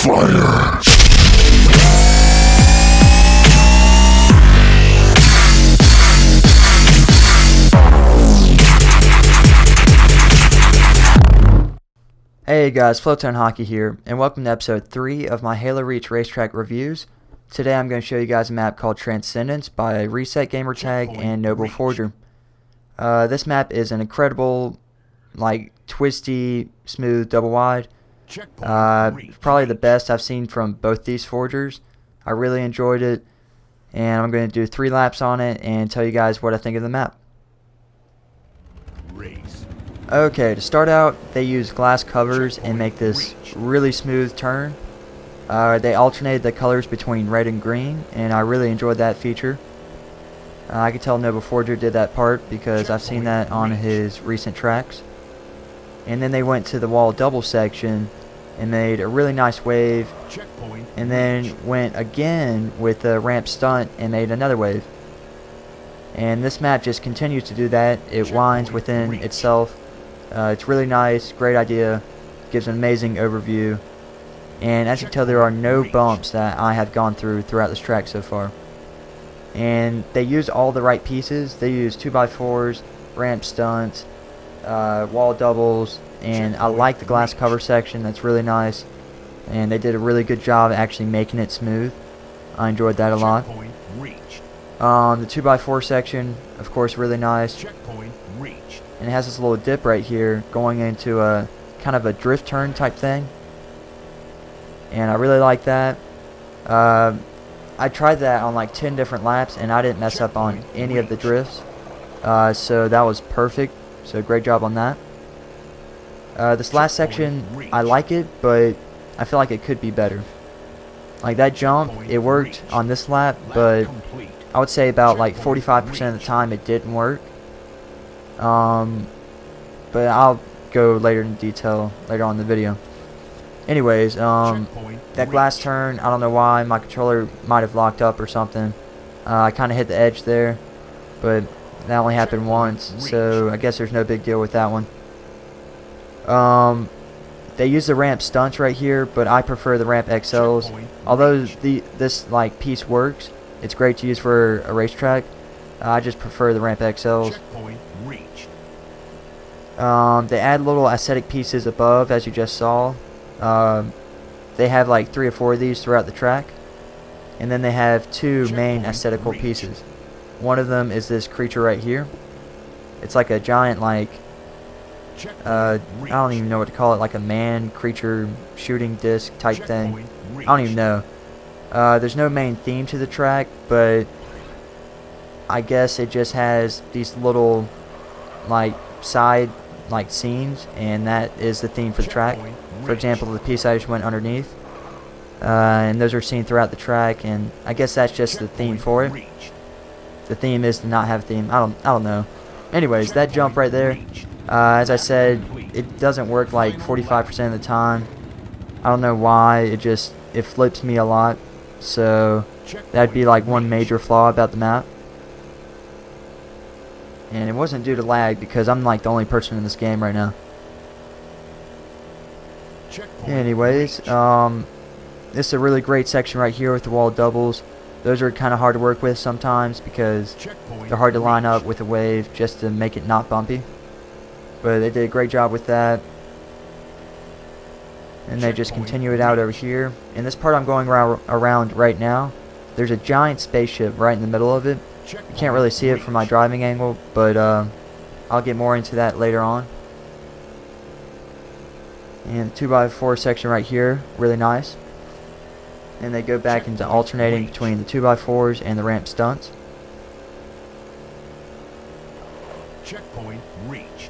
Fire! Hey guys, FlotownHockey here, and welcome to episode 3 of my Halo Reach Racetrack reviews. Today I'm going to show you guys a map called Transendence by ReSet gamertag and Noble Forger. This map is an incredible, twisty, smooth, double wide. Probably the best I've seen from both these forgers. I really enjoyed it, and I'm going to do 3 laps on it and tell you guys what I think of the map. Okay, to start out, they use glass covers and make this really smooth turn. They alternated the colors between red and green, and I really enjoyed that feature. I could tell Noble Forger did that part because I've seen that on his recent tracks. And then they went to the wall double section and made a really nice wave, and then went again with the ramp stunt and made another wave. And this map just continues to do that. It winds within itself. It's really nice, great idea, gives an amazing overview, and as you can tell, there are no bumps that I have gone through throughout this track so far. And they use all the right pieces. They use 2x4s, ramp stunts, wall doubles, and I like the glass cover section. That's really nice, and they did a really good job actually making it smooth. I enjoyed that a lot. The 2x4 section, of course, really nice. And it has this little dip right here going into a kind of a drift turn type thing, and I really like that. I tried that on like 10 different laps and I didn't mess up on any of the drifts, so that was perfect. So great job on that. This last section, I like it, but I feel like it could be better. Like that jump, it worked on this lap, but I would say about like 45% of the time it didn't work. But I'll go later in detail later on in the video. Anyways, that glass turn, I don't know why, my controller might have locked up or something. I kind of hit the edge there, but that only happened once, so I guess there's no big deal with that one. They use the ramp stunts right here, but I prefer the ramp XLs. Although this piece works, it's great to use for a racetrack. I just prefer the ramp XLs. They add little aesthetic pieces above, as you just saw. They have like 3 or 4 of these throughout the track. And then they have 2 main aesthetical pieces. One of them is this creature right here. It's like a giant, I don't even know what to call it, like a man creature shooting disc type thing. I don't even know. There's no main theme to the track, but I guess it just has these little side scenes, and that is the theme for the track. For example, the piece I just went underneath, and those are seen throughout the track, and I guess that's just the theme for it. The theme is to not have a theme. I don't know. Anyways, that jump right there, as I said, it doesn't work like 45% of the time. I don't know why. It flips me a lot, so that'd be like one major flaw about the map. And it wasn't due to lag, because I'm like the only person in this game right now. Anyways, this is a really great section right here with the wall doubles. Those are kind of hard to work with sometimes because they're hard to line up with a wave just to make it not bumpy. But they did a great job with that. And they just continue it out over here. In this part I'm going around right now, there's a giant spaceship right in the middle of it. You can't really see it from my driving angle, but I'll get more into that later on. And the 2x4 section right here, really nice. And they go back into alternating between the 2x4s and the ramp stunts. Checkpoint reached.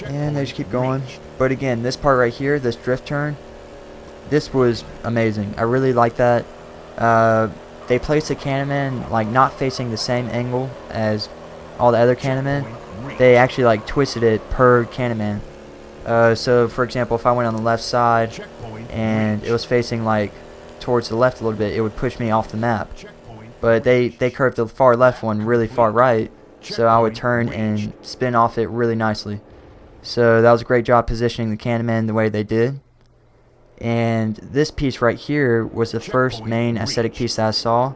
And they just keep going. But again, this part right here, this drift turn, this was amazing. I really like that. They placed the Cannonman not facing the same angle as all the other Cannonmen. They actually twisted it per Cannonman. So for example, if I went on the left side and it was facing towards the left a little bit, it would push me off the map. But they curved the far left one really far right, so I would turn and spin off it really nicely. So that was a great job positioning the Cannon the way they did. And this piece right here was the first main aesthetic piece that I saw.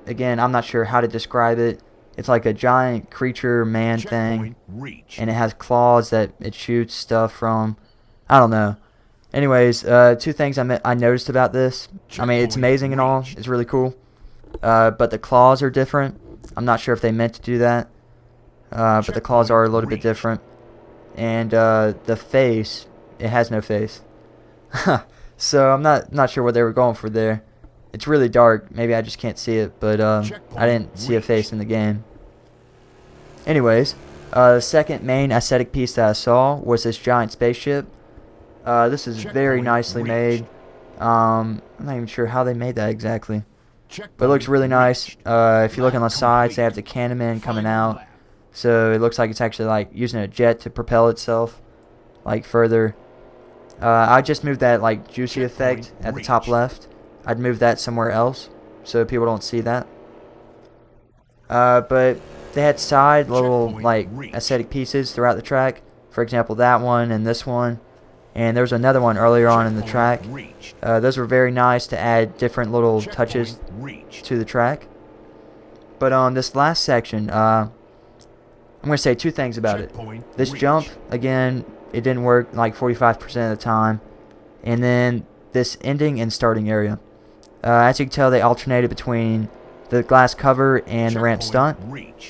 Again, I'm not sure how to describe it. It's like a giant creature man thing, and it has claws that it shoots stuff from. I don't know. Anyways, two things I noticed about this. I mean, it's amazing and all. It's really cool. But the claws are different. I'm not sure if they meant to do that. But the claws are a little bit different. And the face, it has no face. So I'm not sure what they were going for there. It's really dark. Maybe I just can't see it. But I didn't see a face in the game. Anyways, the second main aesthetic piece that I saw was this giant spaceship. This is very nicely made. I'm not even sure how they made that exactly. But it looks really nice. If you look on the sides, they have the cannon coming out. So it looks like it's actually like using a jet to propel itself like further. I just moved that like juicy effect at the top left. I'd move that somewhere else so people don't see that. But they had side little like aesthetic pieces throughout the track. For example, that one and this one. And there was another one earlier on in the track. Those were very nice to add different little touches to the track. But on this last section, I'm going to say two things about it. This jump, again, it didn't work like 45% of the time. And then this ending and starting area. As you can tell, they alternated between the glass cover and the ramp stunt.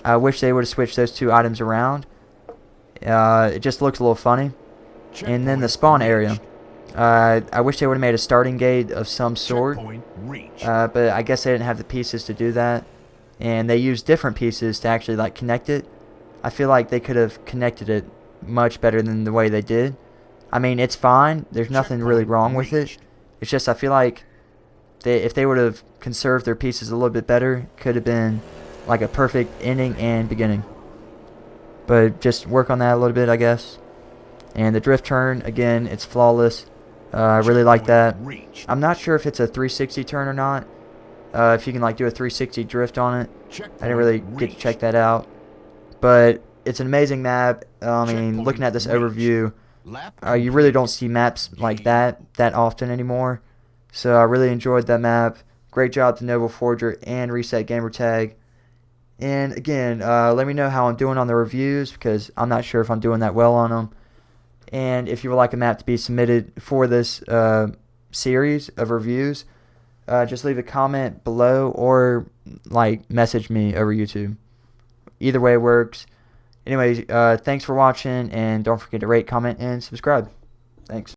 I wish they would have switched those two items around. It just looks a little funny. And then the spawn area. I wish they would have made a starting gate of some sort. But I guess they didn't have the pieces to do that. And they used different pieces to actually like connect it. I feel like they could have connected it much better than the way they did. I mean, it's fine. There's nothing really wrong with it. It's just I feel like if they would have conserved their pieces a little bit better, it could have been like a perfect ending and beginning. But just work on that a little bit, I guess. And the drift turn, again, it's flawless. I really like that. I'm not sure if it's a 360 turn or not. If you can like do a 360 drift on it. I didn't really get to check that out. But it's an amazing map. I mean, looking at this overview, you really don't see maps like that often anymore. So I really enjoyed that map. Great job to Noble Forger and ReSet Gamertag. And again, let me know how I'm doing on the reviews, because I'm not sure if I'm doing that well on them. And if you would like a map to be submitted for this series of reviews, just leave a comment below or like message me over YouTube. Either way works. Anyways, thanks for watching, and don't forget to rate, comment, and subscribe. Thanks.